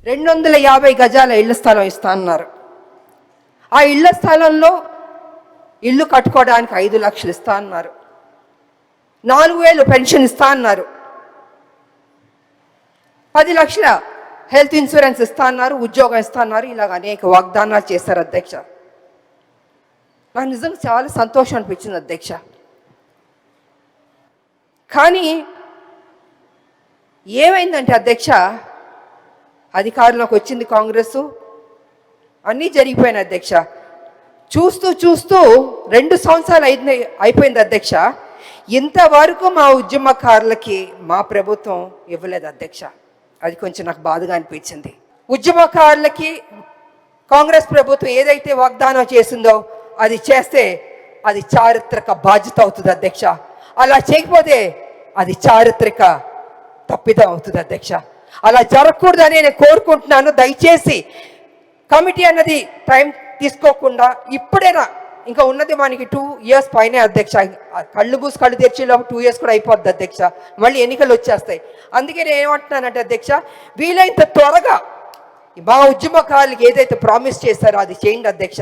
250 గజాల ఇళ్ల స్థలం ఇస్తా అన్నారు. ఆ ఇళ్ల స్థలంలో ఇల్లు కట్టుకోవడానికి 5 లక్షలు ఇస్తా అన్నారు. 4,000 పెన్షన్ ఇస్తా అన్నారు. 10 లక్షల హెల్త్ ఇన్సూరెన్స్ ఇస్తా అన్నారు. ఉద్యోగం ఇస్తా అన్నారు. ఇలాగ అనేక వాగ్దానాలు చేశారు అధ్యక్ష. నాకు నిజంగా చాలా సంతోషం అనిపించింది అధ్యక్ష. కానీ ఏమైందంటే అధ్యక్ష, అధికారంలోకి వచ్చింది కాంగ్రెస్, అన్నీ జరిగిపోయినాయి అధ్యక్ష. చూస్తూ చూస్తూ 2 సంవత్సరాలు అయిపోయింది అధ్యక్ష. ఇంతవరకు మా ఉద్యమకారులకి మా ప్రభుత్వం ఇవ్వలేదు అధ్యక్ష. అది కొంచెం నాకు బాధగా అనిపించింది. ఉద్యమకారులకి కాంగ్రెస్ ప్రభుత్వం ఏదైతే వాగ్దానం చేసిందో అది చేస్తే అది చారిత్రక బాధ్యత అవుతుంది అధ్యక్ష. అలా చేయకపోతే అది చారిత్రక తప్పిదం అవుతుంది అధ్యక్ష. అలా జరగకూడదని నేను కోరుకుంటున్నాను. దయచేసి కమిటీ అన్నది టైం తీసుకోకుండా ఇప్పుడైనా, ఇంకా ఉన్నది మనకి 2 years పైనే అధ్యక్ష. కళ్ళు మూసి కళ్ళు తెరిచేలోపు 2 years కూడా అయిపోద్ది అధ్యక్ష. మళ్ళీ ఎన్నికలు వచ్చేస్తాయి. అందుకే నేను ఏమంటున్నానంటే అధ్యక్ష, వీలైనంత త్వరగా మా ఉద్యమకారులకి ఏదైతే ప్రామిస్ చేస్తారో అది చేయండి అధ్యక్ష.